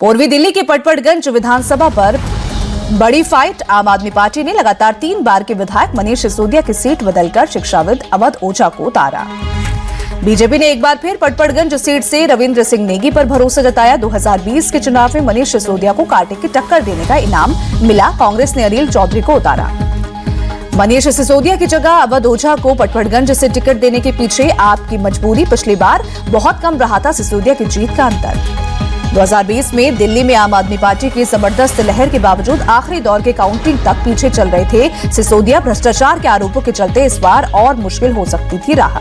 पूर्वी दिल्ली के पटपड़गंज विधानसभा पर बड़ी फाइट। आम आदमी पार्टी ने लगातार 3 बार के विधायक मनीष सिसोदिया की सीट बदलकर शिक्षाविद अवध ओझा को उतारा। बीजेपी ने एक बार फिर पटपड़गंज सीट से रविंद्र सिंह नेगी पर भरोसा जताया। 2020 के चुनाव में मनीष सिसोदिया को कांटे की टक्कर देने का इनाम मिला। कांग्रेस ने अनिल चौधरी को उतारा। मनीष सिसोदिया की जगह अवध ओझा को पटपड़गंज से टिकट देने के पीछे आपकी मजबूरी। पिछली बार बहुत कम रहा था सिसोदिया की जीत का अंतर। 2020 में दिल्ली में आम आदमी पार्टी की जबरदस्त लहर के बावजूद आखिरी दौर के काउंटिंग तक पीछे चल रहे थे सिसोदिया। भ्रष्टाचार के आरोपों के चलते इस बार और मुश्किल हो सकती थी राह।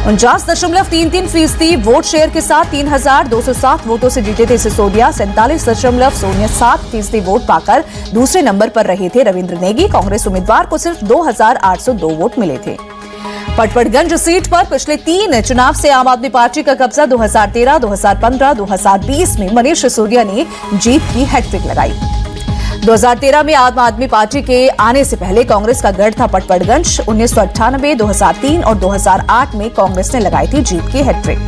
49.33% वोट शेयर के साथ 3,207 वोटों से जीते थे सिसोदिया। 47.07% वोट पाकर दूसरे नंबर पर रहे थे रविंद्र नेगी। कांग्रेस उम्मीदवार को सिर्फ 2,802 वोट मिले थे। पटपड़गंज सीट पर पिछले 3 चुनाव से आम आदमी पार्टी का कब्जा। 2013, 2015, 2020 में मनीष सिसोदिया ने जीत की हैट्रिक लगाई। 2013 में आम आदमी पार्टी के आने से पहले कांग्रेस का गढ़ था पटपड़गंज। 1998, 2003 और 2008 में कांग्रेस ने लगाई थी जीत की हैट्रिक।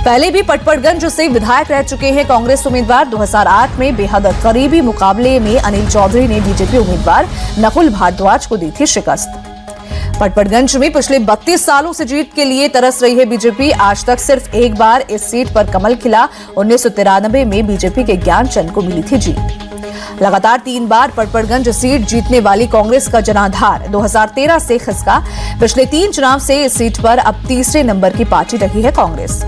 पहले भी पटपड़गंज से विधायक रह चुके हैं कांग्रेस उम्मीदवार। 2008 में बेहद करीबी मुकाबले में अनिल चौधरी ने बीजेपी उम्मीदवार नकुल भारद्वाज को दी थी शिकस्त। पटपड़गंज में पिछले 32 सालों से जीत के लिए तरस रही है बीजेपी। आज तक सिर्फ एक बार इस सीट पर कमल खिला। 1993 में बीजेपी के ज्ञानचंद को मिली थी जीत। लगातार 3 बार पटपड़गंज सीट जीतने वाली कांग्रेस का जनाधार 2013 से खिसका। पिछले 3 चुनाव से इस सीट पर अब तीसरे नंबर की पार्टी रही है कांग्रेस।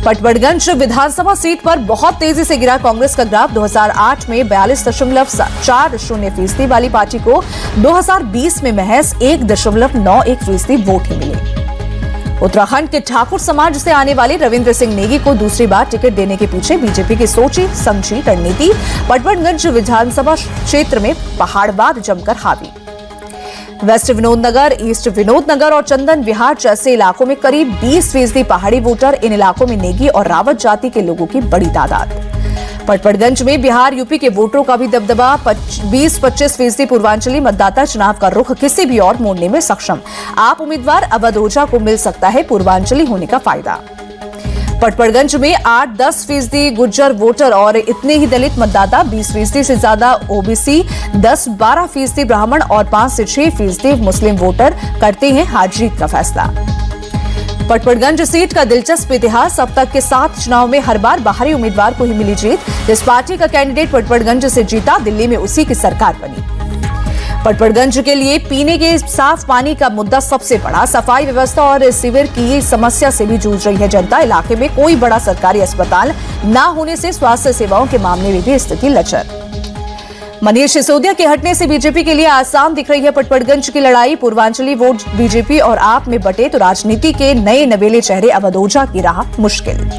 पटपड़गंज विधानसभा सीट पर बहुत तेजी से गिरा कांग्रेस का ग्राफ। 2008 में 42.40% वाली पार्टी को 2020 में महज 1.91% वोट ही मिले। उत्तराखंड के ठाकुर समाज से आने वाले रविंद्र सिंह नेगी को दूसरी बार टिकट देने के पीछे बीजेपी की सोची समझी रणनीति। पटपड़गंज विधानसभा क्षेत्र में पहाड़वाद जमकर हावी। वेस्ट विनोदनगर, ईस्ट विनोदनगर और चंदन विहार जैसे इलाकों में करीब 20% पहाड़ी वोटर। इन इलाकों में नेगी और रावत जाति के लोगों की बड़ी तादाद। पटपड़गंज में बिहार यूपी के वोटरों का भी दबदबा। 20-25% पूर्वांचली मतदाता चुनाव का रुख किसी भी और मोड़ने में सक्षम। आप उम्मीदवार अवध ओझा को मिल सकता है पूर्वांचली होने का फायदा। पटपड़गंज में 8-10% गुर्जर वोटर और इतने ही दलित मतदाता। 20% से ज्यादा ओबीसी, 10-12% ब्राह्मण और 5 से 6% मुस्लिम वोटर करते हैं हार जीत का फैसला। पटपड़गंज सीट का दिलचस्प इतिहास। अब तक के 7 चुनाव में हर बार बाहरी उम्मीदवार को ही मिली जीत। जिस पार्टी का कैंडिडेट पटपड़गंज से जीता, दिल्ली में उसी की सरकार बनी। पटपड़गंज के लिए पीने के साफ पानी का मुद्दा सबसे बड़ा। सफाई व्यवस्था और सीवर की समस्या से भी जूझ रही है जनता। इलाके में कोई बड़ा सरकारी अस्पताल न होने से स्वास्थ्य सेवाओं के मामले में भी स्थिति लचर। मनीष सिसोदिया के हटने से बीजेपी के लिए आसान दिख रही है पटपड़गंज की लड़ाई। पूर्वांचली वोट बीजेपी और आप में बटे तो राजनीति के नए नवेले चेहरे अवध ओझा की राह मुश्किल।